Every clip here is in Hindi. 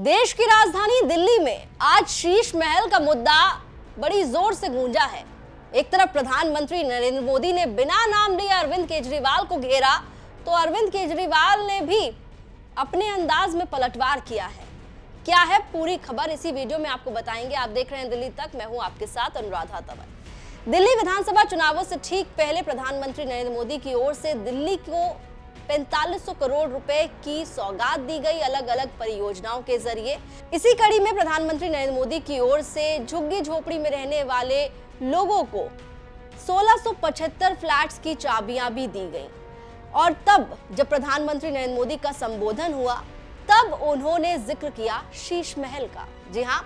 देश की राजधानी दिल्ली में आज शीश महल का मुद्दा बड़ी जोर से गूंजा है। एक तरफ प्रधानमंत्री नरेंद्र मोदी ने बिना नाम लिए अरविंद केजरीवाल को घेरा, तो अरविंद केजरीवाल ने भी अपने अंदाज में पलटवार किया है। क्या है पूरी खबर, इसी वीडियो में आपको बताएंगे। आप देख रहे हैं दिल्ली तक, मैं हूं आपके साथ अनुराधा तंवर। दिल्ली विधानसभा चुनावों से ठीक पहले प्रधानमंत्री नरेंद्र मोदी की ओर से दिल्ली को 4500 करोड़ रुपए की सौगात दी गई अलग अलग परियोजनाओं के जरिए। इसी कड़ी में प्रधानमंत्री नरेंद्र मोदी की ओर से झुग्गी झोपड़ी में रहने वाले लोगों को 1675 फ्लैट्स की चाबियां भी दी गई। और तब जब प्रधानमंत्री नरेंद्र मोदी का संबोधन हुआ, तब उन्होंने जिक्र किया शीश महल का। जी हाँ,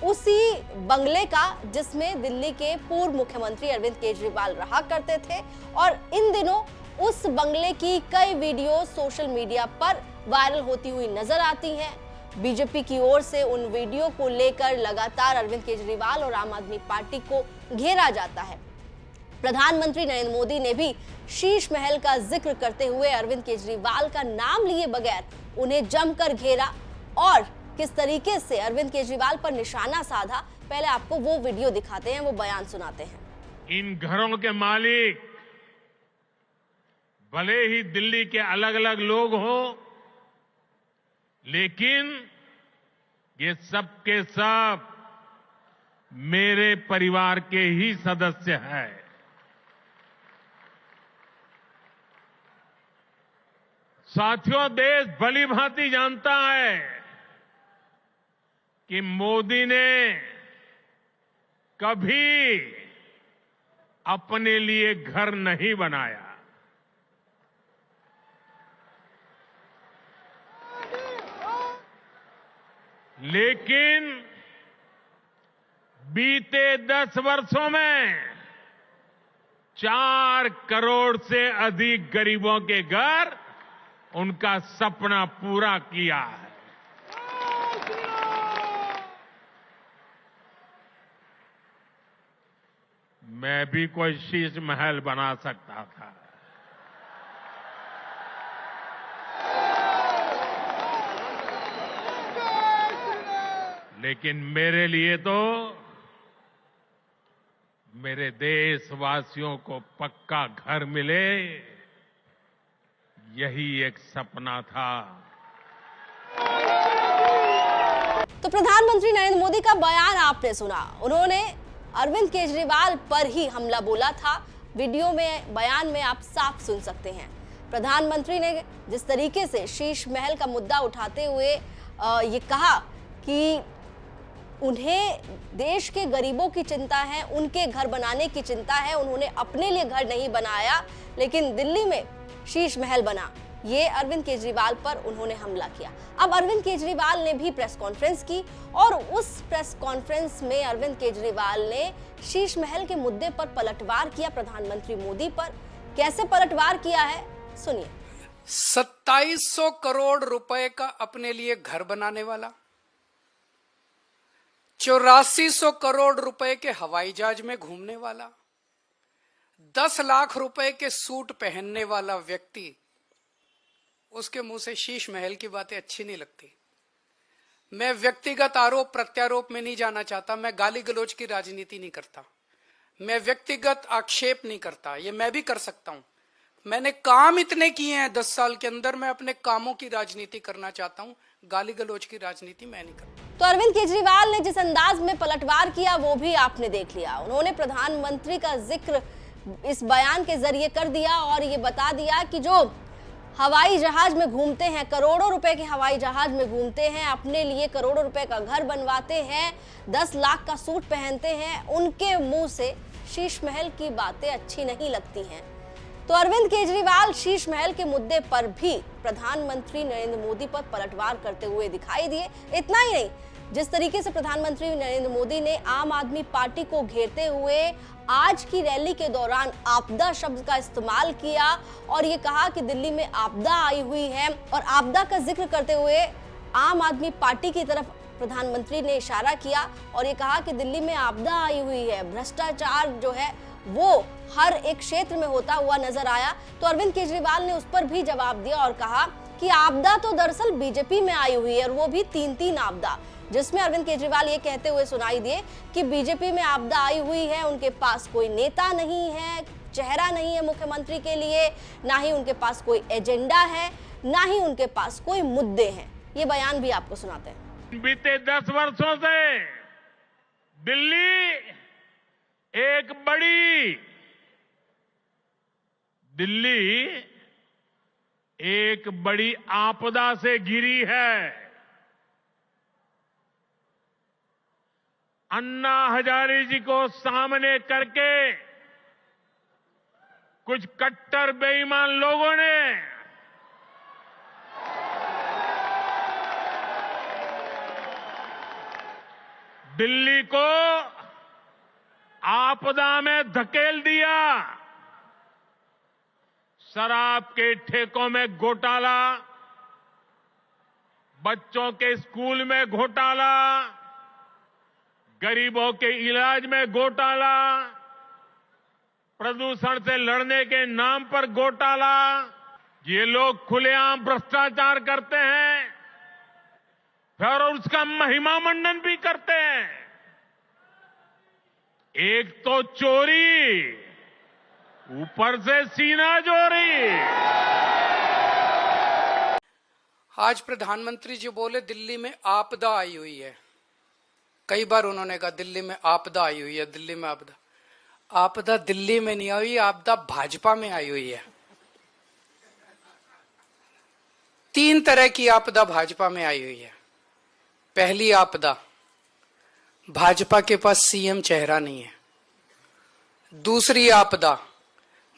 उसी बंगले का जिसमें दिल्ली के पूर्व मुख्यमंत्री अरविंद केजरीवाल रहा करते थे। और इन दिनों उस बंगले की कई वीडियो सोशल मीडिया पर वायरल होती हुई नजर आती हैं। बीजेपी की ओर से उन वीडियो को लेकर लगातार अरविंद केजरीवाल और आम आदमी पार्टी को घेरा जाता है। प्रधानमंत्री नरेंद्र मोदी ने भी शीश महल का जिक्र करते हुए अरविंद केजरीवाल का नाम लिए बगैर उन्हें जमकर घेरा और किस तरीके से अरविंद केजरीवाल पर निशाना साधा, पहले आपको वो वीडियो दिखाते हैं, वो बयान सुनाते हैं। इन घरों के मालिक भले ही दिल्ली के अलग अलग लोग हों, लेकिन ये सब के सब मेरे परिवार के ही सदस्य हैं। साथियों, देश भली भांति जानता है कि मोदी ने कभी अपने लिए घर नहीं बनाया। लेकिन बीते 10 वर्षों में 4 करोड़ से अधिक गरीबों के घर उनका सपना पूरा किया है। मैं भी कोई शीश महल बना सकता था, लेकिन मेरे लिए तो मेरे देशवासियों को पक्का घर मिले, यही एक सपना था। तो प्रधानमंत्री नरेंद्र मोदी का बयान आपने सुना। उन्होंने अरविंद केजरीवाल पर ही हमला बोला था। वीडियो में, बयान में आप साफ सुन सकते हैं। प्रधानमंत्री ने जिस तरीके से शीश महल का मुद्दा उठाते हुए ये कहा कि उन्हें देश के गरीबों की चिंता है, उनके घर बनाने की चिंता है। उन्होंने अपने लिए घर नहीं बनाया, लेकिन दिल्ली में शीश महल बना। ये अरविंद केजरीवाल पर उन्होंने हमला किया। अब अरविंद केजरीवाल ने भी प्रेस कॉन्फ्रेंस की और उस प्रेस कॉन्फ्रेंस में अरविंद केजरीवाल ने शीश महल के मुद्दे पर पलटवार किया प्रधानमंत्री मोदी पर। कैसे पलटवार किया है, सुनिए। 2700 करोड़ रुपए का अपने लिए घर बनाने वाला, 8400 करोड़ रुपए के हवाई जहाज में घूमने वाला, 10 लाख रुपए के सूट पहनने वाला व्यक्ति, उसके मुंह से शीश महल की बातें अच्छी नहीं लगती। मैं व्यक्तिगत आरोप प्रत्यारोप में नहीं जाना चाहता। मैं गाली गलौज की राजनीति नहीं करता। मैं व्यक्तिगत आक्षेप नहीं करता। ये मैं भी कर सकता हूं। मैंने काम इतने किए हैं 10 साल के अंदर, मैं अपने कामों की राजनीति करना चाहता हूं। गाली गलौज की राजनीति मैं नहीं करता। तो अरविंद केजरीवाल ने जिस अंदाज में पलटवार किया वो भी आपने देख लिया। उन्होंने प्रधानमंत्री का जिक्र इस बयान के जरिए कर दिया और ये बता दिया कि जो हवाई जहाज में घूमते हैं, करोड़ों रुपए के हवाई जहाज में घूमते हैं, अपने लिए करोड़ों रुपए का घर बनवाते हैं, 10 लाख का सूट पहनते हैं, उनके मुंह से शीश महल की बातें अच्छी नहीं लगती हैं। तो अरविंद केजरीवाल शीश महल के मुद्दे पर भी प्रधानमंत्री नरेंद्र मोदी पर पलटवार करते हुए दिखाई दिए। इतना ही नहीं, जिस तरीके से प्रधानमंत्री नरेंद्र मोदी ने आम आदमी पार्टी को घेरते हुए आज की रैली के दौरान आपदा शब्द का इस्तेमाल किया और ये कहा कि दिल्ली में आपदा आई हुई है, और आपदा का जिक्र करते हुए आम आदमी पार्टी की तरफ प्रधानमंत्री ने इशारा किया और ये कहा कि दिल्ली में आपदा आई हुई है, भ्रष्टाचार जो है वो हर एक क्षेत्र में होता हुआ नजर आया। तो अरविंद केजरीवाल ने उस पर भी जवाब दिया और कहा कि आपदा तो दरअसल बीजेपी में आई हुई है, और वो भी 3-3 आपदा, जिसमें अरविंद केजरीवाल ये कहते हुए सुनाई दिए कि बीजेपी में आपदा आई हुई है, उनके पास कोई नेता नहीं है, चेहरा नहीं है मुख्यमंत्री के लिए, ना ही उनके पास कोई एजेंडा है, ना ही उनके पास कोई मुद्दे हैं। ये बयान भी आपको सुनाते हैं। बीते 10 वर्षों से दिल्ली एक बड़ी आपदा से घिरी है। अन्ना हजारे जी को सामने करके कुछ कट्टर बेईमान लोगों ने दिल्ली को आपदा में धकेल दिया। शराब के ठेकों में घोटाला, बच्चों के स्कूल में घोटाला, गरीबों के इलाज में घोटाला, प्रदूषण से लड़ने के नाम पर घोटाला। ये लोग खुलेआम भ्रष्टाचार करते हैं, फिर उसका महिमा मंडन भी करते हैं। एक तो चोरी, ऊपर से सीना चोरी। आज प्रधानमंत्री जी बोले दिल्ली में आपदा आई हुई है। कई बार उन्होंने कहा दिल्ली में आपदा आई हुई है, दिल्ली में आपदा। आपदा दिल्ली में नहीं आई, आपदा भाजपा में आई हुई है। 3 तरह की आपदा भाजपा में आई हुई है। पहली आपदा, भाजपा के पास सीएम चेहरा नहीं है। दूसरी आपदा,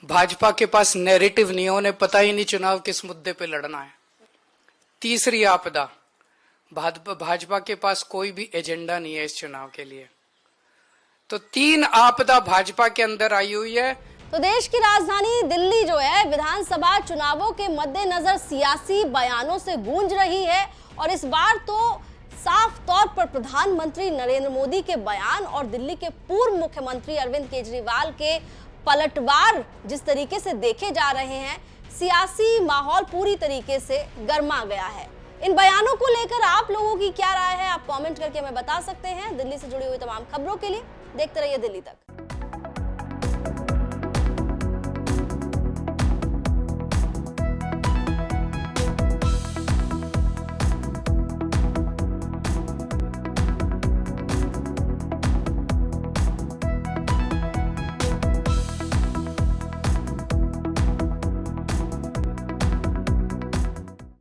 भाजपा के पास नैरेटिव नहीं है, उन्हें पता ही नहीं चुनाव किस मुद्दे पे लड़ना है। तीसरी आपदा, भाजपा के पास कोई भी एजेंडा नहीं है इस चुनाव के लिए। तो 3 आपदा भाजपा के अंदर आई हुई है। तो देश की राजधानी दिल्ली जो है विधानसभा चुनावों के मद्देनजर सियासी बयानों से गूंज रही है, और इस बार तो साफ तौर पर प्रधानमंत्री नरेंद्र मोदी के बयान और दिल्ली के पूर्व मुख्यमंत्री अरविंद केजरीवाल के पलटवार जिस तरीके से देखे जा रहे हैं, सियासी माहौल पूरी तरीके से गर्मा गया है। इन बयानों को लेकर आप लोगों की क्या राय है, आप कमेंट करके हमें बता सकते हैं। दिल्ली से जुड़ी हुई तमाम खबरों के लिए देखते रहिए दिल्ली तक।